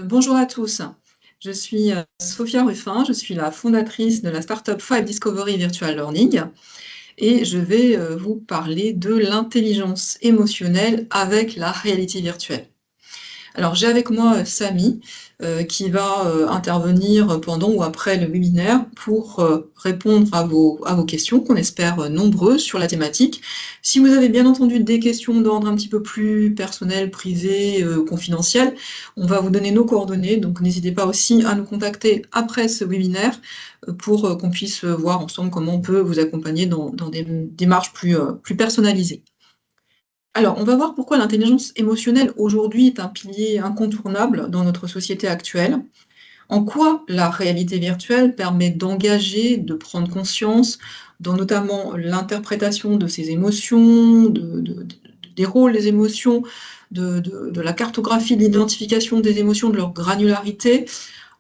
Bonjour à tous, je suis Sophia Ruffin, je suis la fondatrice de la startup Five Discovery Virtual Learning et je vais vous parler de l'intelligence émotionnelle avec la réalité virtuelle. Alors j'ai avec moi Samy qui va intervenir pendant ou après le webinaire pour répondre à vos questions, qu'on espère nombreuses sur la thématique. Si vous avez bien entendu des questions d'ordre un petit peu plus personnel, privé, confidentiel, on va vous donner nos coordonnées, donc n'hésitez pas aussi à nous contacter après ce webinaire pour qu'on puisse voir ensemble comment on peut vous accompagner dans des démarches plus personnalisées. Alors, on va voir pourquoi l'intelligence émotionnelle aujourd'hui est un pilier incontournable dans notre société actuelle. En quoi la réalité virtuelle permet d'engager, de prendre conscience dans notamment l'interprétation de ses émotions, des rôles des émotions, de la cartographie, de l'identification des émotions, de leur granularité,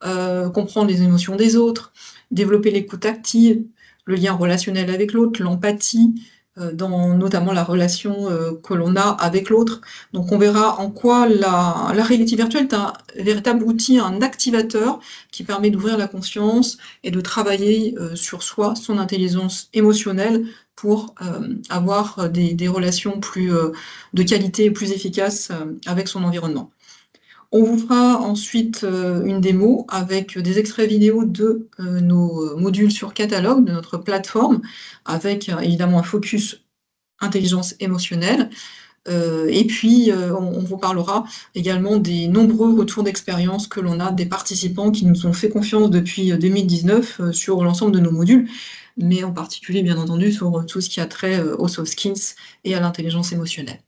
comprendre les émotions des autres, développer l'écoute active, le lien relationnel avec l'autre, l'empathie, dans notamment la relation que l'on a avec l'autre. Donc on verra en quoi la réalité virtuelle est un véritable outil, un activateur qui permet d'ouvrir la conscience et de travailler sur soi, son intelligence émotionnelle pour avoir des relations plus de qualité et plus efficaces avec son environnement. On vous fera ensuite une démo avec des extraits vidéo de nos modules sur catalogue de notre plateforme, avec évidemment un focus intelligence émotionnelle. Et puis, on vous parlera également des nombreux retours d'expérience que l'on a des participants qui nous ont fait confiance depuis 2019 sur l'ensemble de nos modules, mais en particulier, bien entendu, sur tout ce qui a trait aux soft skills et à l'intelligence émotionnelle.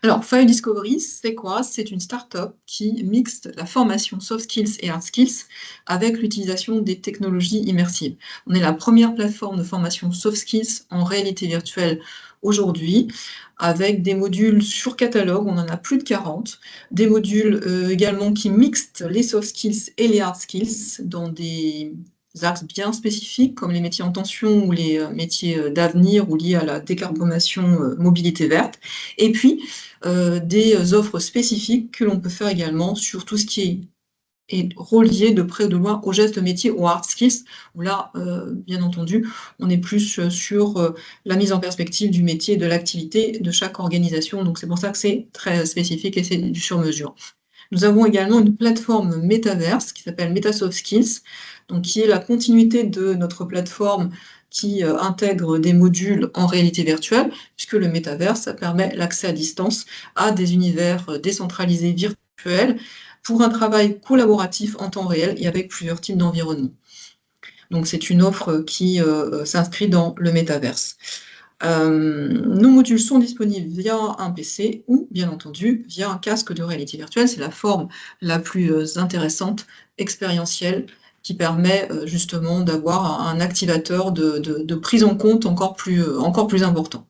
Alors, Fire Discovery, c'est quoi? C'est une start-up qui mixte la formation soft skills et hard skills avec l'utilisation des technologies immersives. On est la première plateforme de formation soft skills en réalité virtuelle aujourd'hui, avec des modules sur catalogue, on en a plus de 40, des modules également qui mixent les soft skills et les hard skills dans des axes bien spécifiques, comme les métiers en tension ou les métiers d'avenir ou liés à la décarbonation mobilité verte. Et puis, des offres spécifiques que l'on peut faire également sur tout ce qui est relié de près ou de loin aux gestes métiers, aux hard skills, où là, bien entendu, on est plus sur la mise en perspective du métier et de l'activité de chaque organisation. Donc c'est pour ça que c'est très spécifique et c'est du sur mesure. Nous avons également une plateforme métaverse qui s'appelle Metasoft Skills, donc qui est la continuité de notre plateforme qui intègre des modules en réalité virtuelle, puisque le métaverse, ça permet l'accès à distance à des univers décentralisés virtuels pour un travail collaboratif en temps réel et avec plusieurs types d'environnements. Donc c'est une offre qui s'inscrit dans le métaverse. Nos modules sont disponibles via un PC ou, bien entendu, via un casque de réalité virtuelle. C'est la forme la plus intéressante, expérientielle, qui permet justement d'avoir un activateur de prise en compte encore plus important.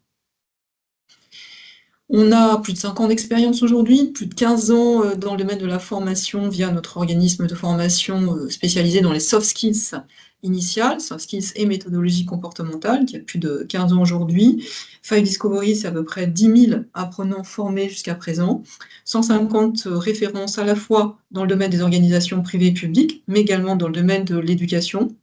On a plus de 5 ans d'expérience aujourd'hui, plus de 15 ans dans le domaine de la formation via notre organisme de formation spécialisé dans les soft skills initiales, soft skills et méthodologie comportementale, qui a plus de 15 ans aujourd'hui. Five Discovery, c'est à peu près 10 000 apprenants formés jusqu'à présent, 150 références à la fois dans le domaine des organisations privées et publiques, mais également dans le domaine de l'éducation.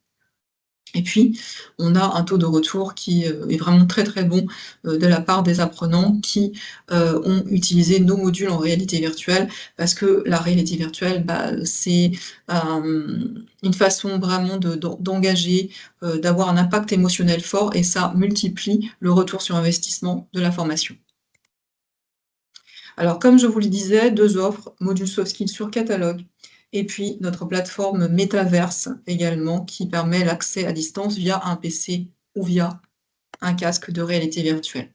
Et puis, on a un taux de retour qui est vraiment très très bon de la part des apprenants qui ont utilisé nos modules en réalité virtuelle, parce que la réalité virtuelle, c'est une façon vraiment d'engager, d'avoir un impact émotionnel fort, et ça multiplie le retour sur investissement de la formation. Alors, comme je vous le disais, 2 offres, module soft skills sur catalogue, et puis notre plateforme Metaverse également, qui permet l'accès à distance via un PC ou via un casque de réalité virtuelle.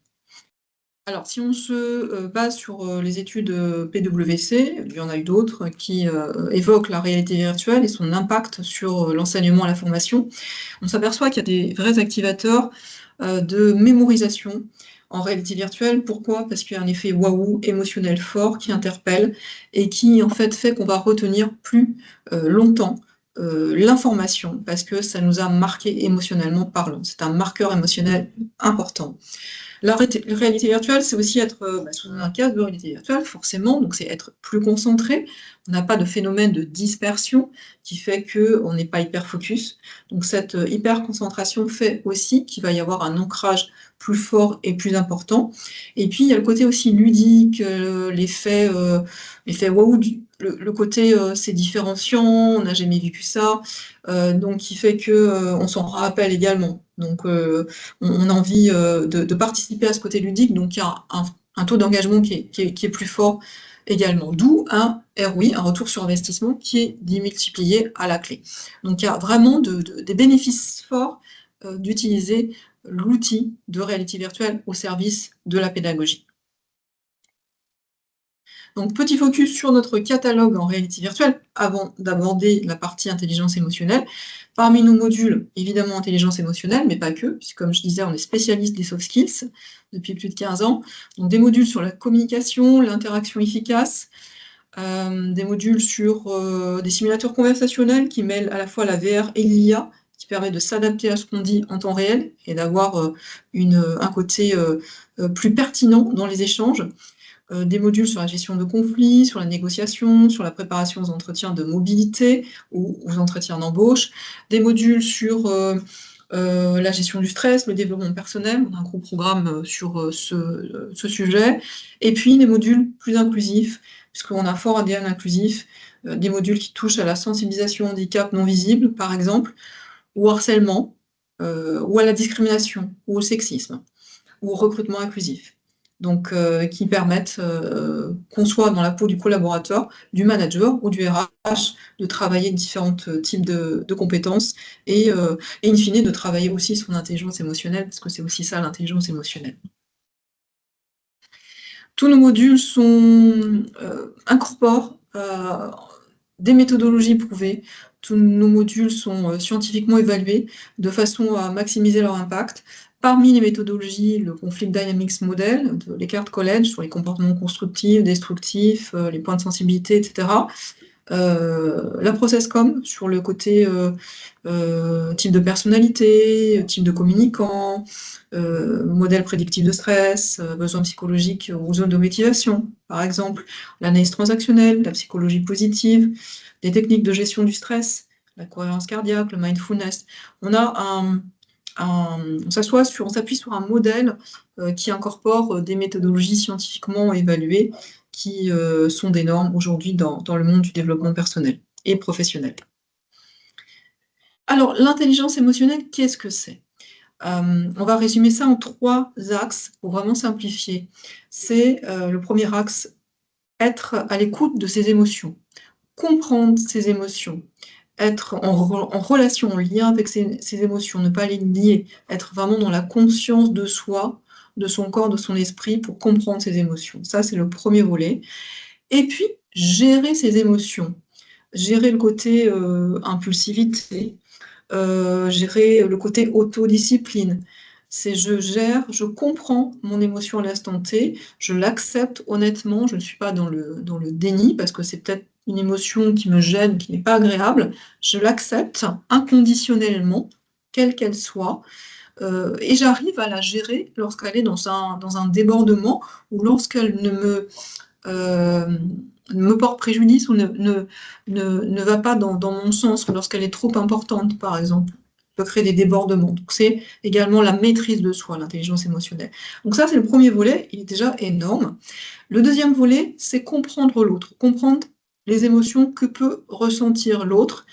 Alors, si on se base sur les études PwC, il y en a eu d'autres qui évoquent la réalité virtuelle et son impact sur l'enseignement et la formation, on s'aperçoit qu'il y a des vrais activateurs de mémorisation en réalité virtuelle. Pourquoi? Parce qu'il y a un effet waouh émotionnel fort qui interpelle et qui en fait qu'on va retenir plus longtemps l'information, parce que ça nous a marqué émotionnellement parlant. C'est un marqueur émotionnel important. La réalité virtuelle, c'est aussi être sous un casque de réalité virtuelle, forcément, donc c'est être plus concentré. On n'a pas de phénomène de dispersion qui fait qu'on n'est pas hyper focus. Donc cette hyper concentration fait aussi qu'il va y avoir un ancrage plus fort et plus important. Et puis il y a le côté aussi ludique, l'effet waouh, le côté c'est différenciant, on n'a jamais vécu ça, donc qui fait que on s'en rappelle également. Donc on a envie de participer à ce côté ludique, donc il y a un taux d'engagement qui est plus fort également. D'où un ROI, un retour sur investissement, qui est démultiplié à la clé. Donc il y a vraiment des bénéfices forts d'utiliser l'outil de réalité virtuelle au service de la pédagogie. Donc, petit focus sur notre catalogue en réalité virtuelle, avant d'aborder la partie intelligence émotionnelle. Parmi nos modules, évidemment, intelligence émotionnelle, mais pas que, puisque comme je disais, on est spécialiste des soft skills depuis plus de 15 ans. Donc, des modules sur la communication, l'interaction efficace, des modules sur des simulateurs conversationnels qui mêlent à la fois la VR et l'IA, qui permet de s'adapter à ce qu'on dit en temps réel et d'avoir un côté plus pertinent dans les échanges. Des modules sur la gestion de conflits, sur la négociation, sur la préparation aux entretiens de mobilité ou aux entretiens d'embauche, des modules sur la gestion du stress, le développement personnel, on a un gros programme sur ce sujet, et puis des modules plus inclusifs, puisqu'on a un fort ADN inclusif, des modules qui touchent à la sensibilisation au handicap non visible, par exemple, ou au harcèlement, ou à la discrimination, ou au sexisme, ou au recrutement inclusif. Donc, qui permettent qu'on soit dans la peau du collaborateur, du manager ou du RH, de travailler différents types de compétences et in fine, de travailler aussi son intelligence émotionnelle, parce que c'est aussi ça l'intelligence émotionnelle. Tous nos modules incorporent des méthodologies prouvées. Tous nos modules sont scientifiquement évalués de façon à maximiser leur impact. Parmi les méthodologies, le Conflict Dynamics Model de l'Eckhart College sur les comportements constructifs, destructifs, les points de sensibilité, etc. La ProcessCom sur le côté type de personnalité, type de communicant, modèle prédictif de stress, besoins psychologiques ou zones de motivation, par exemple, l'analyse transactionnelle, la psychologie positive, des techniques de gestion du stress, la cohérence cardiaque, le mindfulness. On s'appuie sur un modèle qui incorpore des méthodologies scientifiquement évaluées qui sont des normes aujourd'hui dans le monde du développement personnel et professionnel. Alors, l'intelligence émotionnelle, qu'est-ce que c'est? On va résumer ça en 3 axes pour vraiment simplifier. C'est le premier axe, être à l'écoute de ses émotions, comprendre ses émotions, être en relation, en lien avec ses émotions, ne pas les nier, être vraiment dans la conscience de soi, de son corps, de son esprit pour comprendre ses émotions. Ça, c'est le premier volet. Et puis, gérer ses émotions, gérer le côté impulsivité, gérer le côté autodiscipline. C'est je comprends mon émotion à l'instant T, je l'accepte honnêtement, je ne suis pas dans le déni, parce que c'est peut-être une émotion qui me gêne, qui n'est pas agréable, je l'accepte inconditionnellement, quelle qu'elle soit, et j'arrive à la gérer lorsqu'elle est dans un débordement, ou lorsqu'elle ne me porte préjudice ou ne va pas dans mon sens, lorsqu'elle est trop importante, par exemple, peut créer des débordements. Donc c'est également la maîtrise de soi, l'intelligence émotionnelle. Donc ça, c'est le premier volet, il est déjà énorme. Le deuxième volet, c'est comprendre l'autre, comprendre les émotions que peut ressentir l'autre.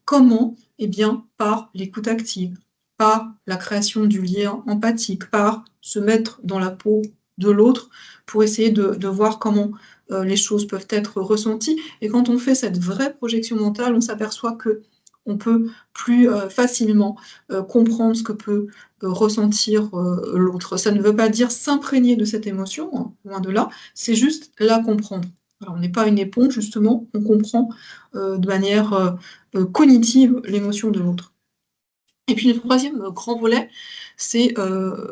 Comment? Eh bien, par l'écoute active, par la création du lien empathique, par se mettre dans la peau de l'autre pour essayer de voir comment les choses peuvent être ressenties. Et quand on fait cette vraie projection mentale, on s'aperçoit qu'on peut plus facilement comprendre ce que peut ressentir l'autre. Ça ne veut pas dire s'imprégner de cette émotion, hein, loin de là, c'est juste la comprendre. Alors, on n'est pas une éponge, justement, on comprend de manière cognitive l'émotion de l'autre. Et puis le troisième grand volet, c'est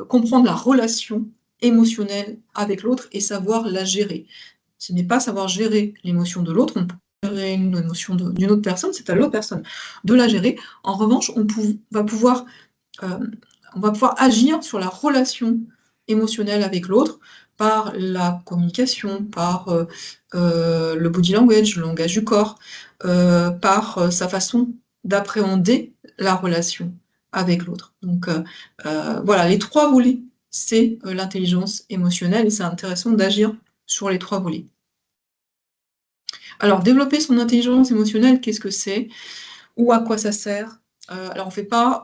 comprendre la relation émotionnelle avec l'autre et savoir la gérer. Ce n'est pas savoir gérer l'émotion de l'autre, on peut gérer une émotion d'une autre personne, c'est à l'autre personne de la gérer. En revanche, va pouvoir, on va pouvoir agir sur la relation émotionnelle avec l'autre par la communication, par, le body language, le langage du corps, par, sa façon d'appréhender la relation avec l'autre. Donc, voilà, les 3 volets, c'est, l'intelligence émotionnelle et c'est intéressant d'agir sur les 3 volets. Alors développer son intelligence émotionnelle, qu'est-ce que c'est? Ou à quoi ça sert? Alors on fait pas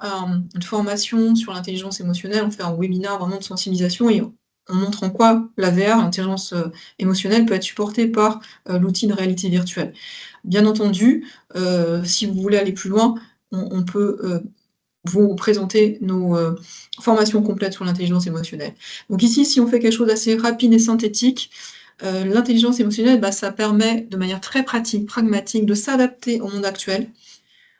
une formation sur l'intelligence émotionnelle, on fait un webinaire vraiment de sensibilisation et on montre en quoi la VR, l'intelligence, émotionnelle peut être supportée par, l'outil de réalité virtuelle. Bien entendu, si vous voulez aller plus loin, on peut, vous présenter nos, formations complètes sur l'intelligence émotionnelle. Donc ici, si on fait quelque chose d'assez rapide et synthétique, l'intelligence émotionnelle, bah, ça permet de manière très pratique, pragmatique, de s'adapter au monde actuel.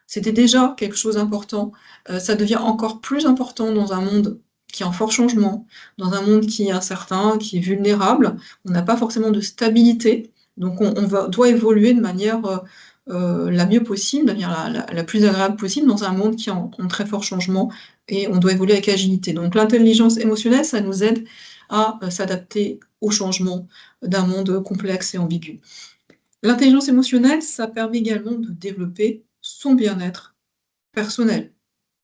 C'était déjà quelque chose d'important, ça devient encore plus important dans un monde qui est en fort changement, dans un monde qui est incertain, qui est vulnérable. On n'a pas forcément de stabilité, donc doit évoluer de manière, la mieux possible, de manière la plus agréable possible dans un monde qui est en très fort changement et on doit évoluer avec agilité. Donc l'intelligence émotionnelle, ça nous aide à, s'adapter au changement d'un monde complexe et ambigu. L'intelligence émotionnelle, ça permet également de développer son bien-être personnel,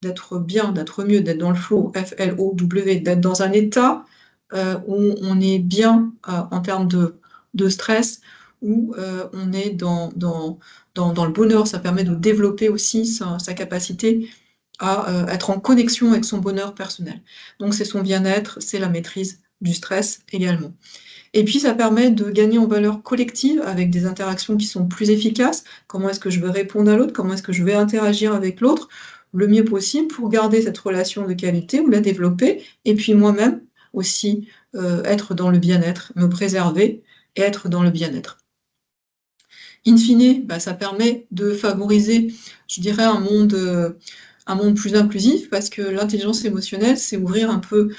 d'être bien, d'être mieux, d'être dans le flow, F-L-O-W, d'être dans un état, où on est bien, en termes de stress, où, on est dans le bonheur. Ça permet de développer aussi sa capacité à, être en connexion avec son bonheur personnel. Donc c'est son bien-être, c'est la maîtrise du stress également. Et puis ça permet de gagner en valeur collective avec des interactions qui sont plus efficaces. Comment est-ce que je vais répondre à l'autre? Comment est-ce que je vais interagir avec l'autre le mieux possible pour garder cette relation de qualité ou la développer? Et puis moi-même aussi, être dans le bien-être, me préserver et être dans le bien-être. In fine, bah, ça permet de favoriser, je dirais, un monde plus inclusif parce que l'intelligence émotionnelle, c'est ouvrir un peu,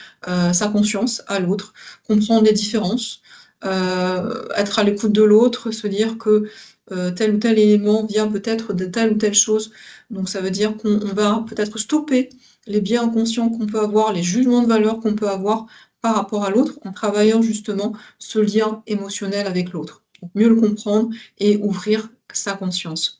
sa conscience à l'autre, comprendre les différences, être à l'écoute de l'autre, se dire que, tel ou tel élément vient peut-être de telle ou telle chose. Donc ça veut dire qu'on va peut-être stopper les biais inconscients qu'on peut avoir, les jugements de valeur qu'on peut avoir par rapport à l'autre, en travaillant justement ce lien émotionnel avec l'autre. Donc mieux le comprendre et ouvrir sa conscience.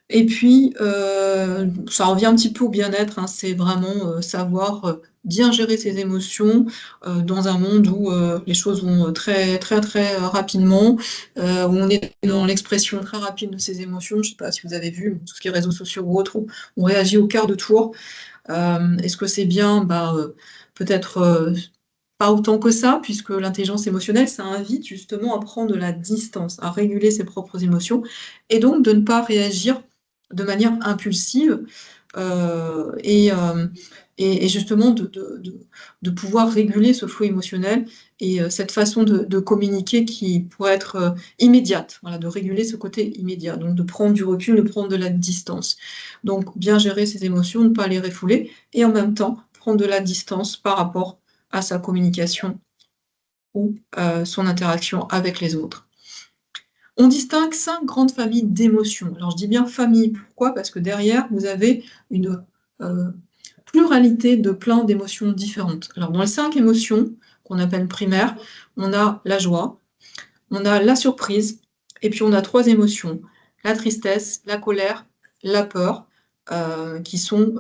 Et puis, ça revient un petit peu au bien-être, hein, c'est vraiment, savoir, bien gérer ses émotions, dans un monde où, les choses vont, très, très, très, rapidement, où on est dans l'expression très rapide de ses émotions. Je sais pas si vous avez vu tout ce qui est réseaux sociaux ou autres, où on réagit au quart de tour. Est-ce que c'est bien? Bah, peut-être, pas autant que ça, puisque l'intelligence émotionnelle, ça invite justement à prendre de la distance, à réguler ses propres émotions et donc de ne pas réagir de manière impulsive, et justement de pouvoir réguler ce flot émotionnel et cette façon de communiquer qui pourrait être, immédiate. Voilà, de réguler ce côté immédiat, donc de prendre du recul, de prendre de la distance. Donc bien gérer ses émotions, ne pas les refouler et en même temps prendre de la distance par rapport à sa communication ou, son interaction avec les autres. On distingue 5 grandes familles d'émotions. Alors je dis bien famille, pourquoi? Parce que derrière, vous avez une, pluralité de plein d'émotions différentes. Alors dans les 5 émotions qu'on appelle primaires, on a la joie, on a la surprise et puis on a 3 émotions, la tristesse, la colère, la peur, qui sont,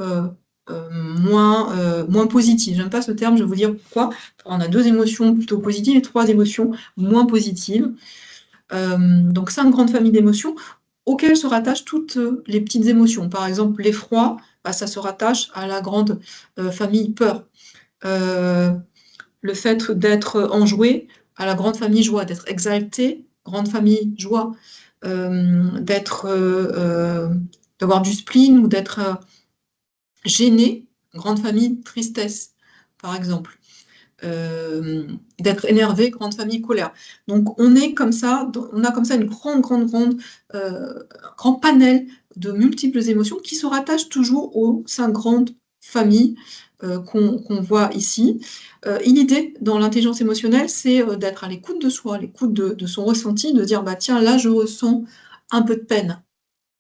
moins positives. J'aime pas ce terme, je vais vous dire pourquoi. On a 2 émotions plutôt positives et 3 émotions moins positives. Donc 5 grandes familles d'émotions auxquelles se rattachent toutes, les petites émotions. Par exemple, l'effroi, bah, ça se rattache à la grande, famille peur. Heu, le fait d'être enjoué, à la grande famille joie, d'être exalté, grande famille joie. D'être, d'avoir du spleen ou d'être, gêné, grande famille tristesse, par exemple. D'être énervé, grande famille colère. Donc on est comme ça, on a comme ça une grande, grand panel de multiples émotions qui se rattachent toujours aux 5 grandes familles, qu'on voit ici. Et l'idée dans l'intelligence émotionnelle, c'est, d'être à l'écoute de soi, à l'écoute de son ressenti, de dire: «Bah tiens, là je ressens un peu de peine.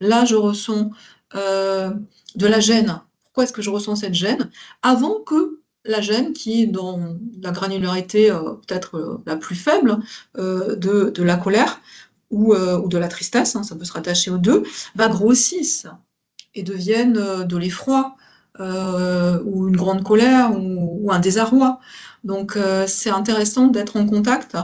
Là, je ressens de la gêne. Pourquoi est-ce que je ressens cette gêne? Avant que la gêne qui est dans la granularité, peut-être, la plus faible, de la colère ou de la tristesse, hein, ça peut se rattacher aux 2, grossisse et devienne, de l'effroi, ou une grande colère ou un désarroi. Donc c'est intéressant d'être en contact,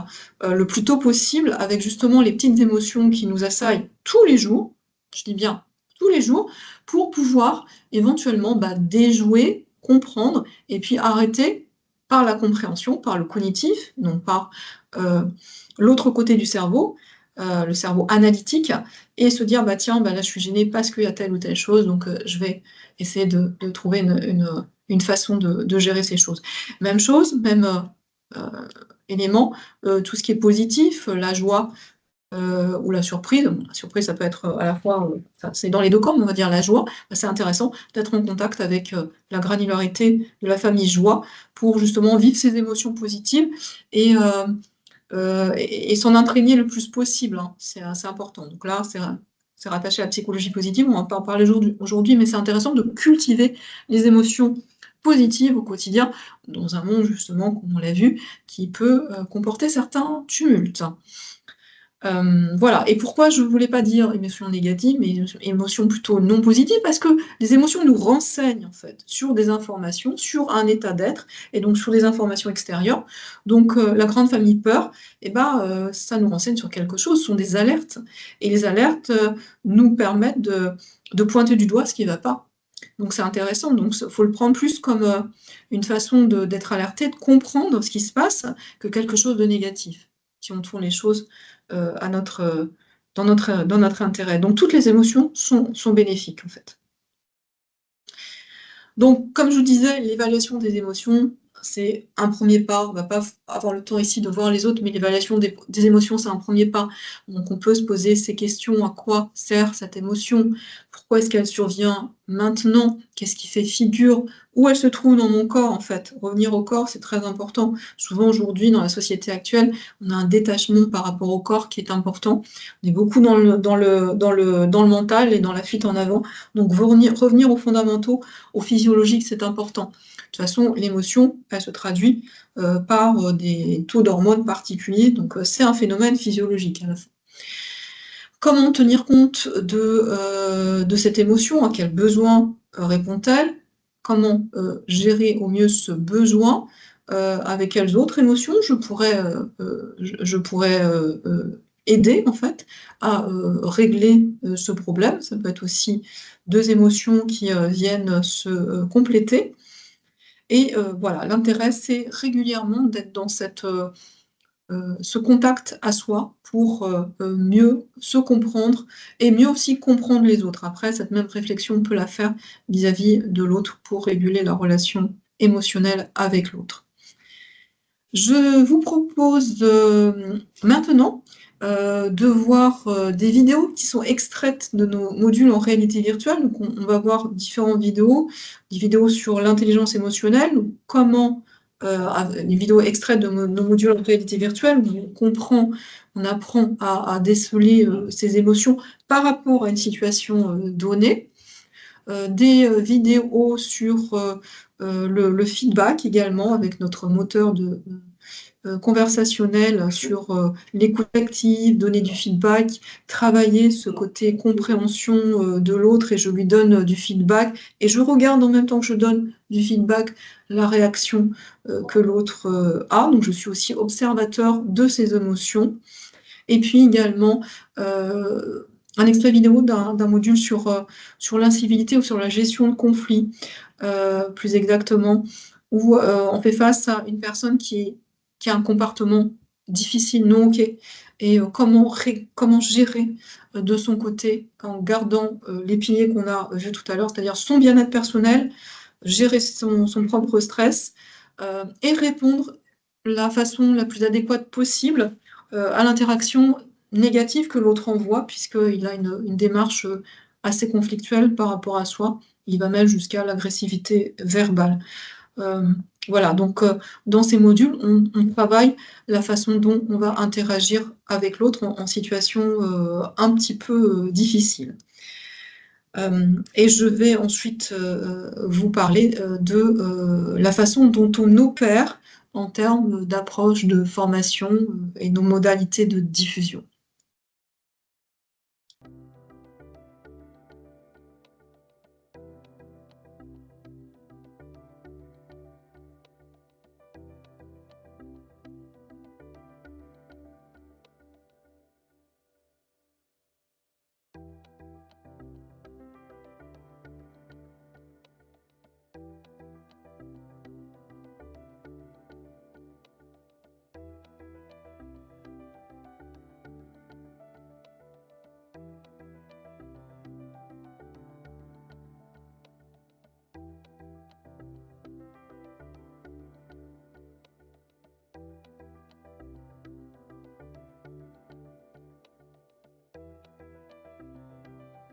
le plus tôt possible avec justement les petites émotions qui nous assaillent tous les jours, je dis bien tous les jours, pour pouvoir éventuellement, déjouer, comprendre et puis arrêter par la compréhension, par le cognitif, donc par, heu, l'autre côté du cerveau, le cerveau analytique et se dire: «Bah tiens, là je suis gênée parce qu'il y a telle ou telle chose, donc je vais essayer de trouver une façon de gérer ces choses». Même chose, même, élément, tout ce qui est positif, la joie, ou la surprise. Bon, la surprise, ça peut être, à la fois, enfin, c'est dans les 2 camps, mais on va dire la joie. C'est intéressant d'être en contact avec, la granularité de la famille joie pour justement vivre ces émotions positives et s'en imprégner le plus possible, hein. C'est important. Donc là, c'est rattaché à la psychologie positive, on va pas en parler aujourd'hui, mais c'est intéressant de cultiver les émotions positives au quotidien, dans un monde justement, comme on l'a vu, qui peut, comporter certains tumultes. Voilà. Et pourquoi je voulais pas dire émotions négatives, mais émotions plutôt non positives? Parce que les émotions nous renseignent, en fait, sur des informations, sur un état d'être et donc sur des informations extérieures. Donc la grande famille peur ça nous renseigne sur quelque chose, ce sont des alertes et les alertes, nous permettent de pointer du doigt ce qui va pas. Donc c'est intéressant, donc faut le prendre plus comme, une façon d'être alerté, de comprendre ce qui se passe, que quelque chose de négatif, si on tourne les choses à notre, dans notre intérêt. Donc toutes les émotions sont bénéfiques, en fait. Donc, comme je vous disais, l'évaluation des émotions, c'est un premier pas. On va pas avoir le temps ici de voir les autres, mais l'évaluation des émotions, c'est un premier pas. Donc on peut se poser ces questions: «À quoi sert cette émotion? Pourquoi est-ce qu'elle survient maintenant? Qu'est-ce qui fait figure? Où elle se trouve dans mon corps?» en fait. Revenir au corps, c'est très important. Souvent aujourd'hui, dans la société actuelle, on a un détachement par rapport au corps qui est important. On est beaucoup dans le mental et dans la fuite en avant. Donc revenir aux fondamentaux, au physiologique, c'est important. De toute façon, l'émotion, elle se traduit, par, des taux d'hormones particuliers, donc c'est un phénomène physiologique à la fin. Comment tenir compte de cette émotion? À quel besoin, répond-elle? Comment, gérer au mieux ce besoin? Avec quelles autres émotions je pourrais aider en fait à, régler, ce problème? Ça peut être aussi 2 émotions qui, viennent se, compléter et voilà, l'intérêt c'est régulièrement d'être dans ce contact à soi pour, mieux se comprendre et mieux aussi comprendre les autres. Après, cette même réflexion, on peut la faire vis-à-vis de l'autre pour réguler la relation émotionnelle avec l'autre. Je vous propose, maintenant, de voir, des vidéos qui sont extraites de nos modules en réalité virtuelle. Donc on va voir différentes vidéos, des vidéos sur l'intelligence émotionnelle, donc comment, des vidéos extraites de nos modules en réalité virtuelle où on apprend à déceler, ses émotions par rapport à une situation, donnée. Des, vidéos sur, le feedback également avec notre moteur conversationnel sur, l'écoute active, donner du feedback, travailler ce côté compréhension, de l'autre et je lui donne, du feedback et je regarde en même temps que je donne du feedback, la réaction, que l'autre, a. Donc je suis aussi observateur de ses émotions et puis également, un extrait vidéo d'un module sur l'incivilité ou sur la gestion de conflits, plus exactement, où, on fait face à une personne qui a un comportement difficile, non OK et comment gérer, de son côté en gardant, les piliers qu'on a vus tout à l'heure, c'est-à-dire son bien-être personnel, gérer son propre stress, et répondre la façon la plus adéquate possible, à l'interaction négative que l'autre envoie puisqu'il a une démarche, assez conflictuelle par rapport à soi. Il va même jusqu'à l'agressivité verbale. Hem, Voilà, donc dans ces modules, on travaille la façon dont on va interagir avec l'autre en situation, un petit peu, difficile. Et je vais ensuite, vous parler, de, la façon dont on opère en termes d'approche de formation, et nos modalités de diffusion.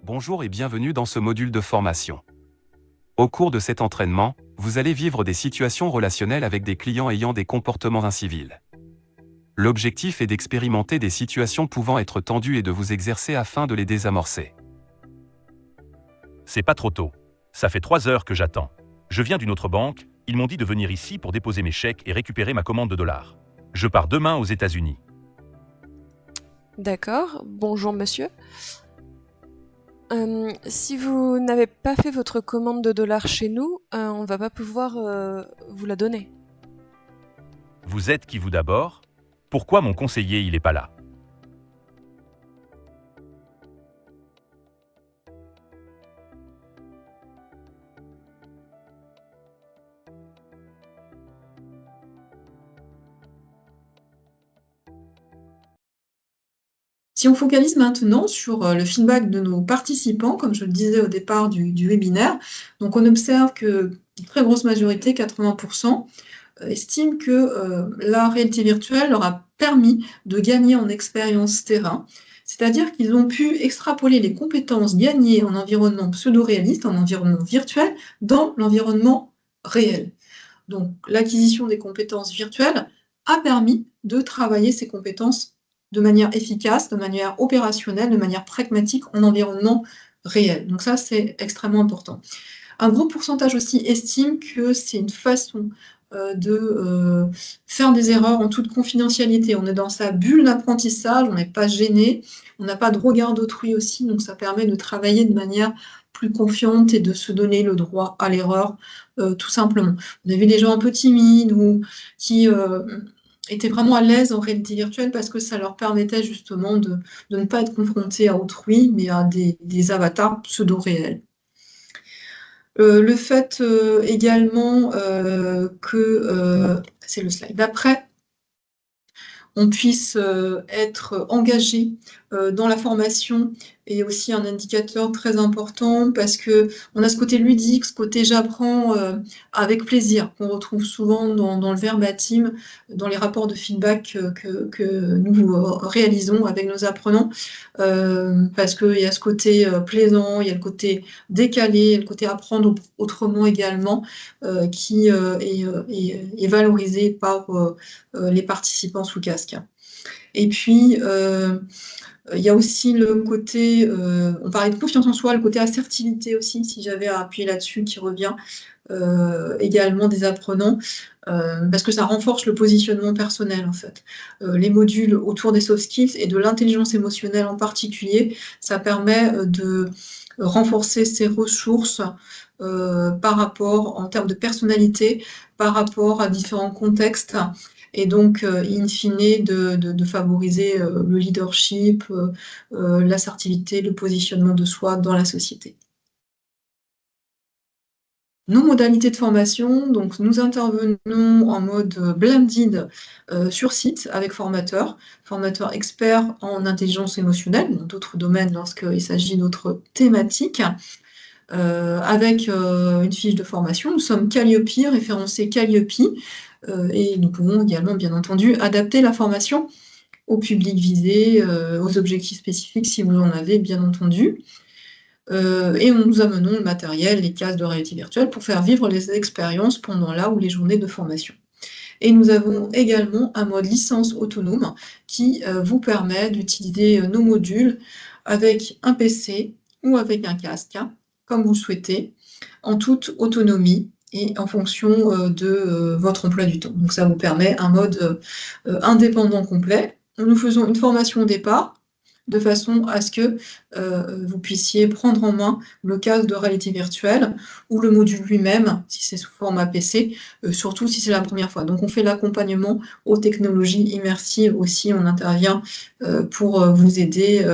Bonjour et bienvenue dans ce module de formation. Au cours de cet entraînement, vous allez vivre des situations relationnelles avec des clients ayant des comportements incivils. L'objectif est d'expérimenter des situations pouvant être tendues et de vous exercer afin de les désamorcer. C'est pas trop tôt. Ça fait 3 heures que j'attends. Je viens d'une autre banque, ils m'ont dit de venir ici pour déposer mes chèques et récupérer ma commande de dollars. Je pars demain aux États-Unis. D'accord, bonjour monsieur. Si vous n'avez pas fait votre commande de dollars chez nous, on va pas pouvoir vous la donner. Vous êtes qui vous d'abord? Pourquoi mon conseiller il est pas là? Si on focalise maintenant sur, le feedback de nos participants, comme je le disais au départ du webinaire, donc on observe qu'une très grosse majorité, 80 estiment que, la réalité virtuelle leur a permis de gagner en expérience terrain. C'est-à-dire qu'ils ont pu extrapoler les compétences gagnées en environnement pseudo-réaliste, en environnement virtuel, dans l'environnement réel. Donc l'acquisition des compétences virtuelles a permis de travailler ces compétences de manière efficace, de manière opérationnelle, de manière pragmatique en environnement réel. Donc ça, c'est extrêmement important. Un gros pourcentage aussi estime que c'est une façon, de faire des erreurs en toute confidentialité. On est dans sa bulle d'apprentissage, on n'est pas gêné, on n'a pas de regard d'autrui aussi, donc ça permet de travailler de manière plus confiante et de se donner le droit à l'erreur, tout simplement. On a vu des gens un peu timides ou qui, étaient vraiment à l'aise en réalité virtuelle parce que ça leur permettait justement de ne pas être confrontés à autrui, mais à des avatars pseudo-réels. Le fait, également, que, c'est le slide d'après, on puisse, être engagé, dans la formation est aussi un indicateur très important parce qu'on a ce côté ludique, ce côté «j'apprends, avec plaisir» qu'on retrouve souvent dans le verbatim, dans les rapports de feedback, que nous, réalisons avec nos apprenants. Parce qu'il y a ce côté, plaisant, il y a le côté décalé, il y a le côté apprendre autrement également, qui, est valorisé par, les participants sous casque. Et puis, il y a aussi le côté, on parlait de confiance en soi, le côté assertivité aussi, si j'avais à appuyer là-dessus, qui revient, également des apprenants, parce que ça renforce le positionnement personnel, en fait. Les modules autour des soft skills et de l'intelligence émotionnelle en particulier, ça permet, de renforcer ses ressources, par rapport en termes de personnalité, par rapport à différents contextes et donc, in fine de favoriser, le leadership, l'assertivité, le positionnement de soi dans la société. Nos modalités de formation, donc nous intervenons en mode, blended, sur site avec formateurs experts en intelligence émotionnelle, dans d'autres domaines lorsqu'il s'agit d'autres thématiques, avec, une fiche de formation. Nous sommes Calliope, référencés Calliope, et nous pouvons également, bien entendu, adapter la formation au public visé, aux objectifs spécifiques si vous en avez, bien entendu. et nous amenons le matériel, les casques de réalité virtuelle pour faire vivre les expériences pendant la ou les journées de formation. Et nous avons également un mode licence autonome qui vous permet d'utiliser nos modules avec un PC ou avec un casque, comme vous le souhaitez, en toute autonomie et en fonction de votre emploi du temps. Donc ça vous permet un mode indépendant complet. Nous faisons une formation au départ, de façon à ce que vous puissiez prendre en main le casque de réalité virtuelle ou le module lui-même, si c'est sous format PC, surtout si c'est la première fois. Donc on fait l'accompagnement aux technologies immersives aussi, on intervient pour vous aider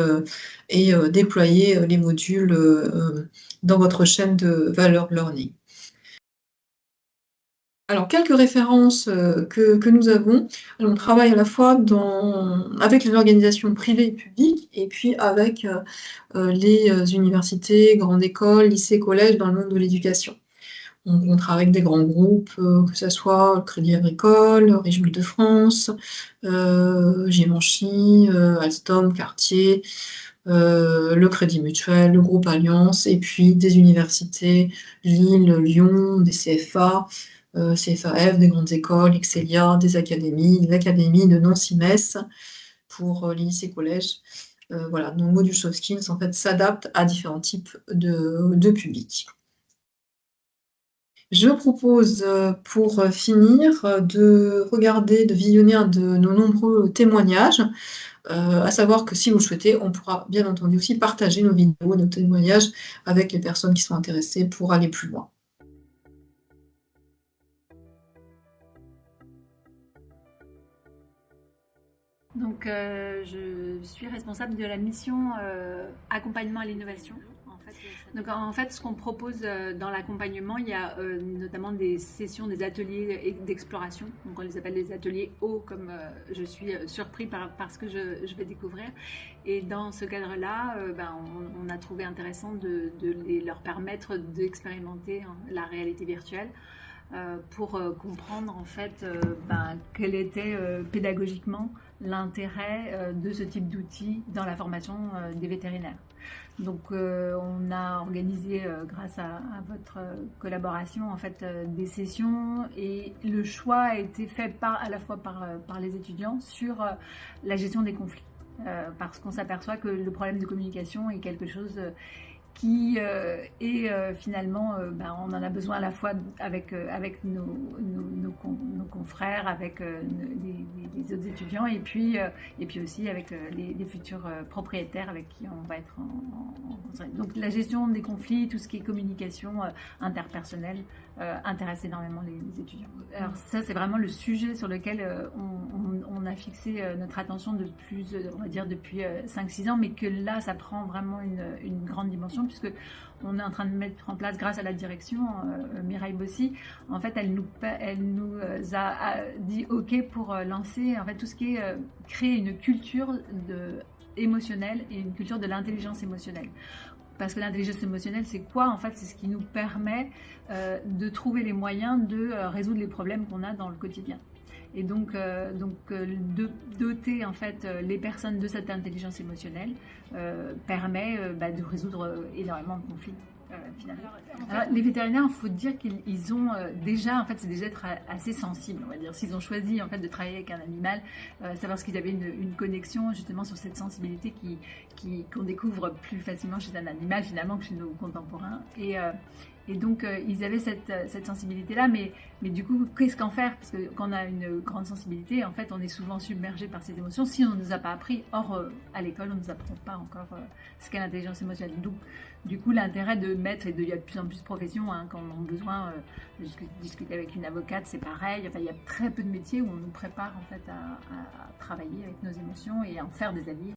et déployer les modules dans votre chaîne de valeur learning. Alors, quelques références que nous avons. On travaille à la fois avec les organisations privées et publiques, et puis avec les universités, grandes écoles, lycées, collèges dans le monde de l'éducation. On travaille avec des grands groupes, que ce soit le Crédit Agricole, Région Île-de-France, Givenchy, Alstom, Cartier, le Crédit Mutuel, le groupe Allianz, et puis des universités, Lille, Lyon, des CFA, CFAF, des grandes écoles, Excelia, des académies, l'académie de Nancy-Metz pour les lycées-collèges. Voilà, donc le module Soft Skills en fait s'adapte à différents types de publics. Je propose pour finir de visionner un de nos nombreux témoignages, à savoir que si vous le souhaitez, on pourra bien entendu aussi partager nos vidéos, nos témoignages avec les personnes qui sont intéressées pour aller plus loin. Donc, je suis responsable de la mission accompagnement à l'innovation. Donc, en fait, ce qu'on propose dans l'accompagnement, il y a notamment des sessions, des ateliers d'exploration. Donc, on les appelle les ateliers hauts, comme je suis surpris par ce que je vais découvrir. Et dans ce cadre-là, on a trouvé intéressant de leur permettre d'expérimenter la réalité virtuelle. Pour comprendre en fait quel était pédagogiquement l'intérêt de ce type d'outils dans la formation des vétérinaires. Donc on a organisé grâce à votre collaboration en fait des sessions, et le choix a été fait à la fois par les étudiants sur la gestion des conflits, parce qu'on s'aperçoit que le problème de communication est quelque chose qui est finalement, on en a besoin à la fois avec nos confrères, avec les autres étudiants, et puis aussi avec les futurs propriétaires avec qui on va être en donc la gestion des conflits, tout ce qui est communication interpersonnelle intéresse énormément les étudiants. Alors ça, c'est vraiment le sujet sur lequel on a fixé notre attention on va dire depuis 5-6 ans, mais que là, ça prend vraiment une grande dimension, puisque on est en train de mettre en place, grâce à la direction, Mireille Bossy, en fait, elle nous a dit OK pour lancer en fait tout ce qui est créer une culture émotionnelle et une culture de l'intelligence émotionnelle. Parce que l'intelligence émotionnelle, c'est quoi? En fait, c'est ce qui nous permet de trouver les moyens de résoudre les problèmes qu'on a dans le quotidien. Et donc de doter en fait les personnes de cette intelligence émotionnelle permet de résoudre énormément de conflits. Finalement. Alors, les vétérinaires, il faut dire qu'ils ont déjà, en fait, c'est des êtres assez sensibles, on va dire. S'ils ont choisi en fait de travailler avec un animal, c'est parce qu'ils avaient une connexion justement sur cette sensibilité qu'on découvre plus facilement chez un animal finalement que chez nos contemporains. Et donc, ils avaient cette sensibilité-là, mais du coup, qu'est-ce qu'en faire? Parce que quand on a une grande sensibilité, en fait, on est souvent submergé par ces émotions si on ne nous a pas appris. Or, à l'école, on ne nous apprend pas encore ce qu'est l'intelligence émotionnelle. Donc, du coup, l'intérêt de mettre, et il y a de plus en plus de professions, quand on a besoin de discuter avec une avocate, c'est pareil. Enfin, il y a très peu de métiers où on nous prépare en fait à travailler avec nos émotions et à en faire des alliés.